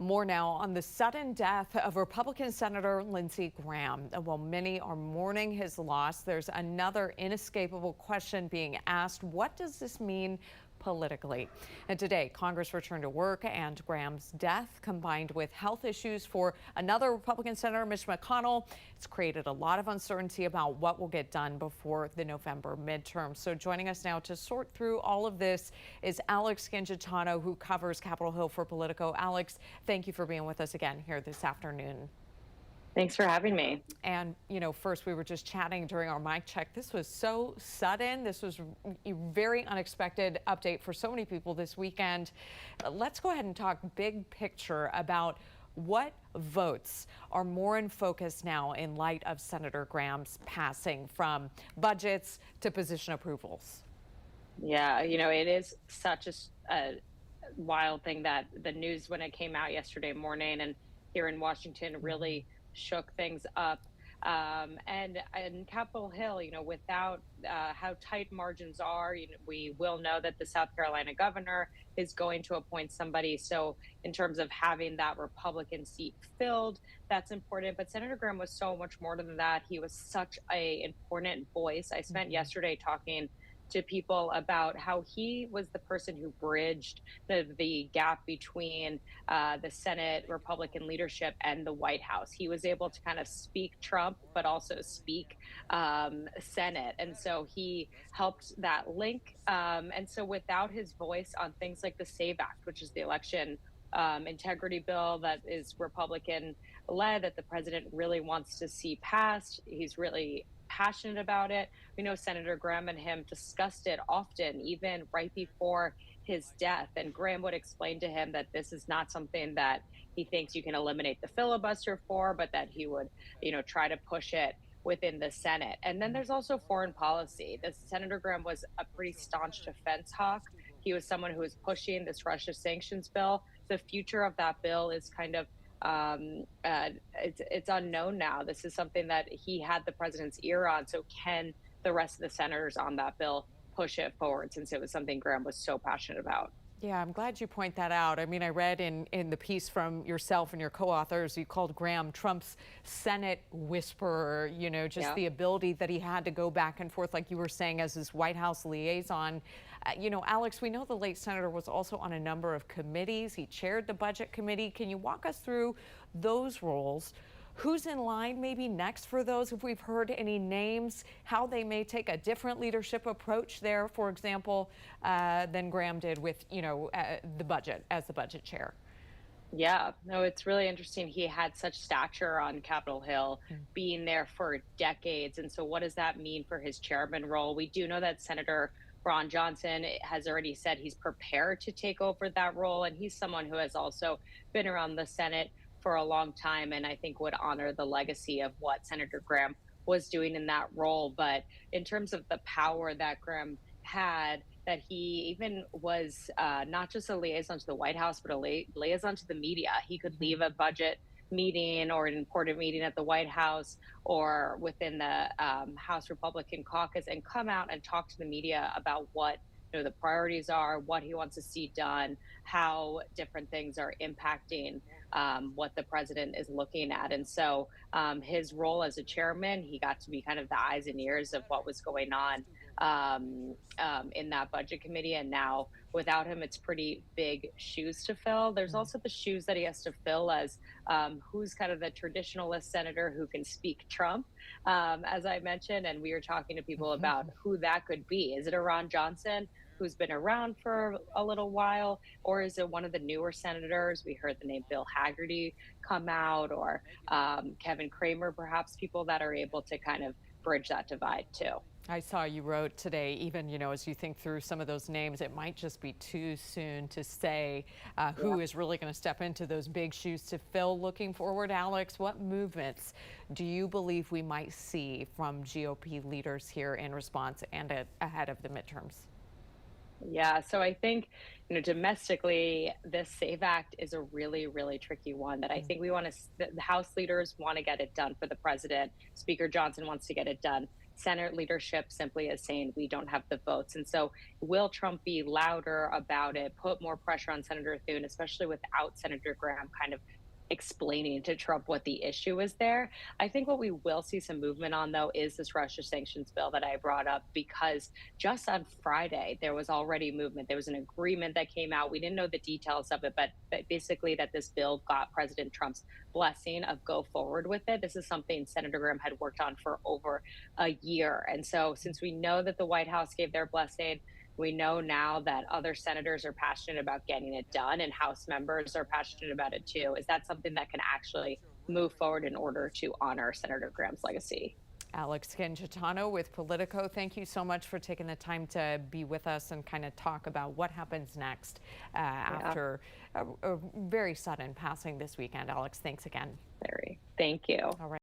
More now on the sudden death of Republican Senator Lindsey Graham. While many are mourning his loss, there's another inescapable question being asked. What does this mean politically? And today, Congress returned to work, and Graham's death, combined with health issues for another Republican Senator, Mitch McConnell, it's created a lot of uncertainty about what will get done before the November midterm. So joining us now to sort through all of this is Alex Gangitano, who covers Capitol Hill for Politico. Alex, thank you for being with us again here this afternoon. Thanks for having me. And, first we were just chatting during our mic check. This was so sudden. This was a very unexpected update for so many people this weekend. Let's go ahead and talk big picture about what votes are more in focus now in light of Senator Graham's passing, from budgets to position approvals. Yeah, it is such a wild thing that the news, when it came out yesterday morning and here in Washington, really shook things up. And in Capitol Hill, without how tight margins are, we will know that the South Carolina governor is going to appoint somebody. So in terms of having that Republican seat filled, that's important. But Senator Graham was so much more than that. He was such an important voice. I spent yesterday talking to people about how he was the person who bridged the gap between the Senate Republican leadership and the White House. He was able to kind of speak Trump, but also speak Senate. And so he helped that link. And so without his voice on things like the SAVE Act, which is the election integrity bill that is Republican led, that the president really wants to see passed, he's really passionate about it. We know Senator Graham and him discussed it often, even right before his death. And Graham would explain to him that this is not something that he thinks you can eliminate the filibuster for, but that he would, try to push it within the Senate. And then there's also foreign policy. Senator Graham was a pretty staunch defense hawk. He was someone who was pushing this Russia sanctions bill. The future of that bill is kind of it's unknown now. This is something that he had the president's ear on. So can the rest of the senators on that bill push it forward, since it was something Graham was so passionate about? Yeah, I'm glad you point that out. I mean, I read in the piece from yourself and your co-authors, you called Graham Trump's Senate whisperer, the ability that he had to go back and forth, like you were saying, as his White House liaison. Alex, we know the late senator was also on a number of committees. He chaired the budget committee. Can you walk us through those roles? Who's in line maybe next for those? If we've heard any names, how they may take a different leadership approach there, for example, than Graham did with, the budget as the budget chair. Yeah, no, it's really interesting. He had such stature on Capitol Hill, being there for decades. And so what does that mean for his chairman role? We do know that Senator Ron Johnson has already said he's prepared to take over that role. And he's someone who has also been around the Senate for a long time, and I think would honor the legacy of what Senator Graham was doing in that role. But in terms of the power that Graham had, that he even was not just a liaison to the White House, but a liaison to the media. He could leave a budget meeting or an important meeting at the White House or within the House Republican caucus and come out and talk to the media about what the priorities are, what he wants to see done, how different things are impacting what the president is looking at. And so his role as a chairman, he got to be kind of the eyes and ears of what was going on in that budget committee. And now without him, it's pretty big shoes to fill. There's also the shoes that he has to fill as who's kind of the traditionalist senator who can speak Trump, as I mentioned. And we were talking to people about who that could be. Is it a Ron Johnson, who's been around for a little while, or is it one of the newer senators? We heard the name Bill Hagerty come out, or Kevin Cramer, perhaps, people that are able to kind of bridge that divide too. I saw you wrote today, even, as you think through some of those names, it might just be too soon to say who is really going to step into those big shoes to fill. Looking forward, Alex, what movements do you believe we might see from GOP leaders here in response and ahead of the midterms? Yeah, so I think, domestically, this SAVE Act is a really, really tricky one that I think the House leaders want to get it done for the president. Speaker Johnson wants to get it done. Senate leadership simply is saying we don't have the votes. And so will Trump be louder about it, put more pressure on Senator Thune, especially without Senator Graham kind of explaining to Trump what the issue is there? I think what we will see some movement on, though, is this Russia sanctions bill that I brought up, because just on Friday, there was already movement. There was an agreement that came out. We didn't know the details of it, but basically that this bill got President Trump's blessing of go forward with it. This is something Senator Graham had worked on for over a year. And so since we know that the White House gave their blessing, we know now that other senators are passionate about getting it done, and House members are passionate about it too. Is that something that can actually move forward in order to honor Senator Graham's legacy? Alex Gangitano with Politico, thank you so much for taking the time to be with us and kind of talk about what happens next after a very sudden passing this weekend. Alex, thanks again. Thank you. All right.